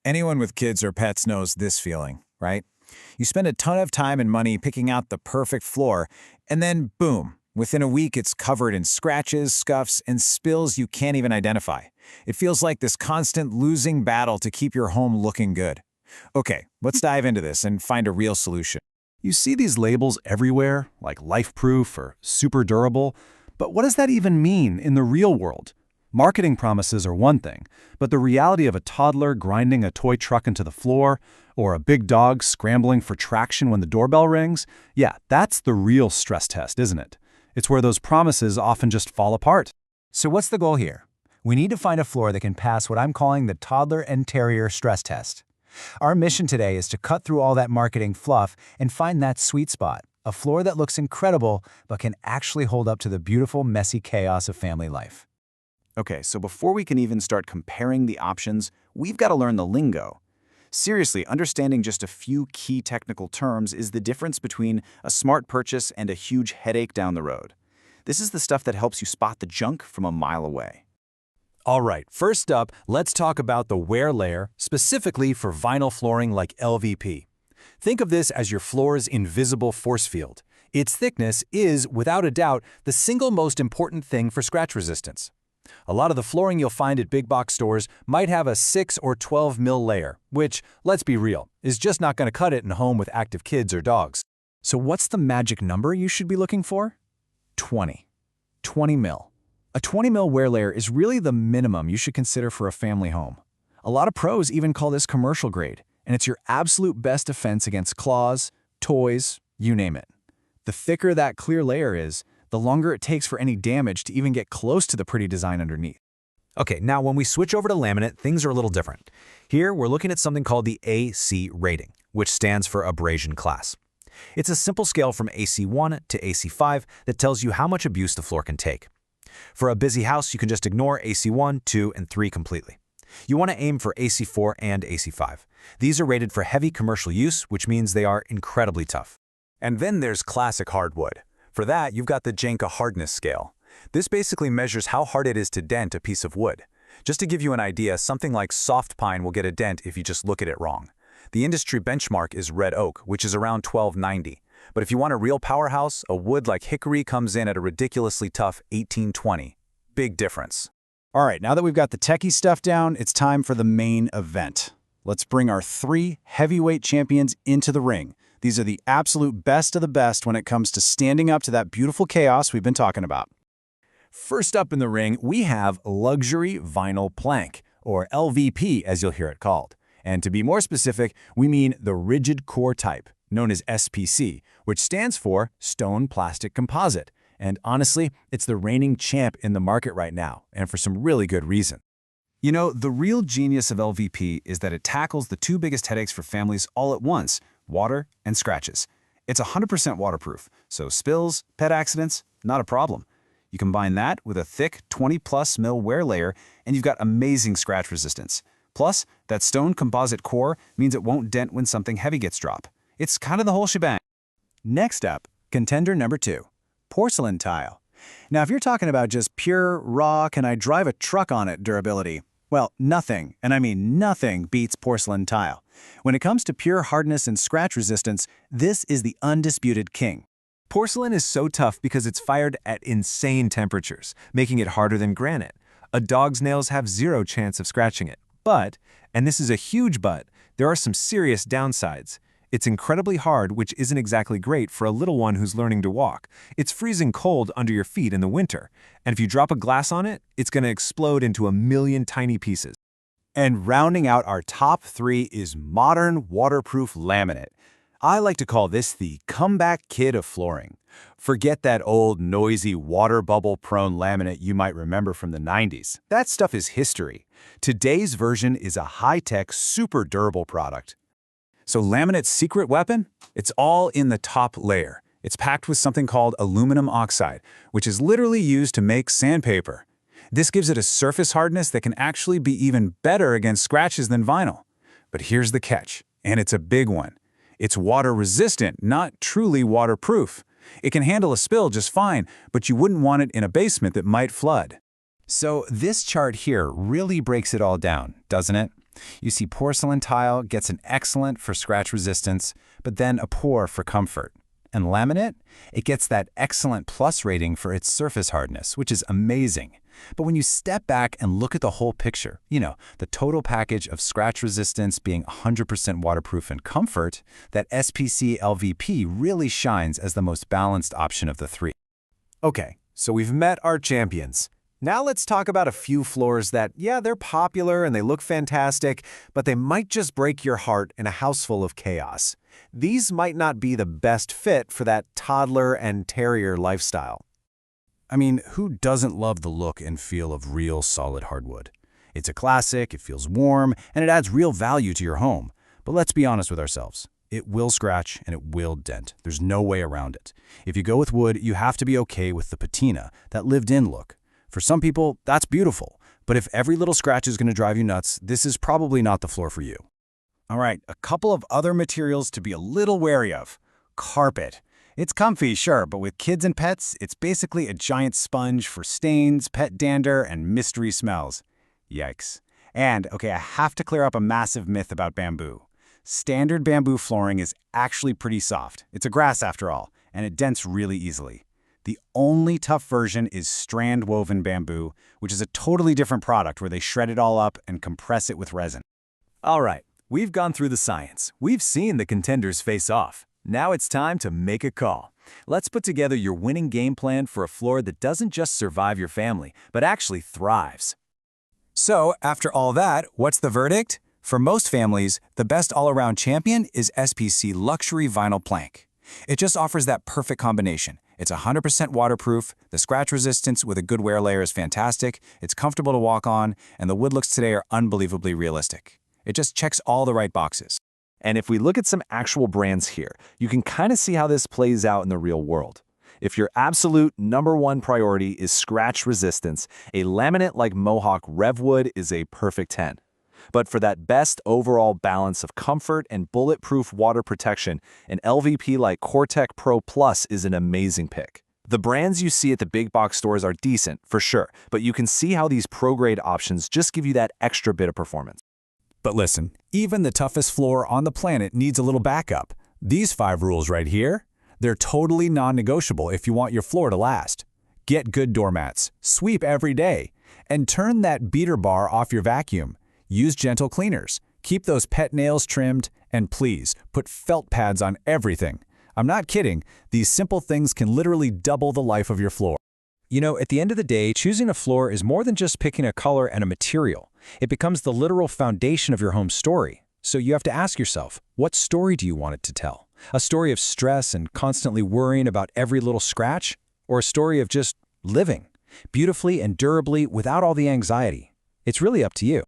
Anyone with kids or pets knows this feeling, right? You spend a ton of time and money picking out the perfect floor, and then boom, within a week it's covered in scratches, scuffs, and spills you can't even identify. It feels like this constant losing battle to keep your home looking good. Okay, let's dive into this and find a real solution. You see these labels everywhere, like life-proof or super durable, but what does that even mean in the real world? Marketing promises are one thing, but the reality of a toddler grinding a toy truck into the floor, or a big dog scrambling for traction when the doorbell rings, yeah, that's the real stress test, isn't it? It's where those promises often just fall apart. So what's the goal here? We need to find a floor that can pass what I'm calling the toddler and terrier stress test. Our mission today is to cut through all that marketing fluff and find that sweet spot, a floor that looks incredible but can actually hold up to the beautiful, messy chaos of family life. Okay, so before we can even start comparing the options, we've got to learn the lingo. Seriously, understanding just a few key technical terms is the difference between a smart purchase and a huge headache down the road. This is the stuff that helps you spot the junk from a mile away. All right, first up, let's talk about the wear layer, specifically for vinyl flooring like LVP. Think of this as your floor's invisible force field. Its thickness is, without a doubt, the single most important thing for scratch resistance. A lot of the flooring you'll find at big box stores might have a 6 or 12 mil layer, which, let's be real, is just not going to cut it in a home with active kids or dogs. So what's the magic number you should be looking for? 20. 20 mil. A 20 mil wear layer is really the minimum you should consider for a family home. A lot of pros even call this commercial grade, and it's your absolute best defense against claws, toys, you name it. The thicker that clear layer is, the longer it takes for any damage to even get close to the pretty design underneath. Okay, now when we switch over to laminate, things are a little different. Here, we're looking at something called the AC rating, which stands for abrasion class. It's a simple scale from AC1 to AC5 that tells you how much abuse the floor can take. For a busy house, you can just ignore AC1, 2, and 3 completely. You want to aim for AC4 and AC5. These are rated for heavy commercial use, which means they are incredibly tough. And then there's classic hardwood. For that, you've got the Janka hardness scale. This basically measures how hard it is to dent a piece of wood. Just to give you an idea, something like soft pine will get a dent if you just look at it wrong. The industry benchmark is red oak, which is around 1290. But if you want a real powerhouse, a wood like hickory comes in at a ridiculously tough 1820. Big difference. All right, now that we've got the techie stuff down, it's time for the main event. Let's bring our 3 heavyweight champions into the ring. These are the absolute best of the best when it comes to standing up to that beautiful chaos we've been talking about. First up in the ring, we have luxury vinyl plank, or LVP as you'll hear it called. And to be more specific, we mean the rigid core type, known as SPC, which stands for stone plastic composite. And honestly, it's the reigning champ in the market right now, and for some really good reason. You know, the real genius of LVP is that it tackles the 2 biggest headaches for families all at once: water and scratches. It's 100% waterproof, so spills, pet accidents, not a problem. You combine that with a thick 20+ mil wear layer, and you've got amazing scratch resistance. Plus, that stone composite core means it won't dent when something heavy gets dropped. It's kind of the whole shebang. Next up, contender number 2, porcelain tile. Now, if you're talking about just pure, raw, can I drive a truck on it durability, well, nothing, and I mean nothing, beats porcelain tile. When it comes to pure hardness and scratch resistance, this is the undisputed king. Porcelain is so tough because it's fired at insane temperatures, making it harder than granite. A dog's nails have 0 chance of scratching it. But, and this is a huge but, there are some serious downsides. It's incredibly hard, which isn't exactly great for a little one who's learning to walk. It's freezing cold under your feet in the winter, and if you drop a glass on it, it's going to explode into a million tiny pieces. And rounding out our top 3 is modern waterproof laminate. I like to call this the comeback kid of flooring. Forget that old, noisy, water bubble-prone laminate you might remember from the 90s. That stuff is history. Today's version is a high-tech, super durable product. So laminate's secret weapon? It's all in the top layer. It's packed with something called aluminum oxide, which is literally used to make sandpaper. This gives it a surface hardness that can actually be even better against scratches than vinyl. But here's the catch, and it's a big one. It's water-resistant, not truly waterproof. It can handle a spill just fine, but you wouldn't want it in a basement that might flood. So this chart here really breaks it all down, doesn't it? You see porcelain tile gets an excellent for scratch resistance, but then a poor for comfort. And laminate, it gets that excellent plus rating for its surface hardness, which is amazing. But when you step back and look at the whole picture, the total package of scratch resistance being 100% waterproof and comfort, that SPC LVP really shines as the most balanced option of the three. Okay, so we've met our champions. Now let's talk about a few floors that, yeah, they're popular and they look fantastic, but they might just break your heart in a house full of chaos. These might not be the best fit for that toddler and terrier lifestyle. I mean, who doesn't love the look and feel of real solid hardwood? It's a classic, it feels warm, and it adds real value to your home. But let's be honest with ourselves. It will scratch and it will dent. There's no way around it. If you go with wood, you have to be okay with the patina, that lived-in look. For some people, that's beautiful. But if every little scratch is going to drive you nuts, this is probably not the floor for you. All right, a couple of other materials to be a little wary of. Carpet. It's comfy, sure, but with kids and pets, it's basically a giant sponge for stains, pet dander, and mystery smells. Yikes. And, okay, I have to clear up a massive myth about bamboo. Standard bamboo flooring is actually pretty soft. It's a grass after all, and it dents really easily. The only tough version is strand-woven bamboo, which is a totally different product where they shred it all up and compress it with resin. All right, we've gone through the science. We've seen the contenders face off. Now it's time to make a call. Let's put together your winning game plan for a floor that doesn't just survive your family, but actually thrives. So, after all that, what's the verdict? For most families, the best all-around champion is SPC Luxury Vinyl Plank. It just offers that perfect combination. It's 100% waterproof, the scratch resistance with a good wear layer is fantastic, it's comfortable to walk on, and the wood looks today are unbelievably realistic. It just checks all the right boxes. And if we look at some actual brands here, you can kind of see how this plays out in the real world. If your absolute #1 priority is scratch resistance, a laminate like Mohawk Revwood is a perfect 10. But for that best overall balance of comfort and bulletproof water protection, an LVP like Cortec Pro Plus is an amazing pick. The brands you see at the big box stores are decent, for sure, but you can see how these pro-grade options just give you that extra bit of performance. But listen, even the toughest floor on the planet needs a little backup. These 5 rules right here, they're totally non-negotiable if you want your floor to last. Get good doormats, sweep every day, and turn that beater bar off your vacuum. Use gentle cleaners, keep those pet nails trimmed, and please, put felt pads on everything. I'm not kidding, these simple things can literally double the life of your floor. At the end of the day, choosing a floor is more than just picking a color and a material. It becomes the literal foundation of your home story. So you have to ask yourself, what story do you want it to tell? A story of stress and constantly worrying about every little scratch? Or a story of just living, beautifully and durably without all the anxiety? It's really up to you.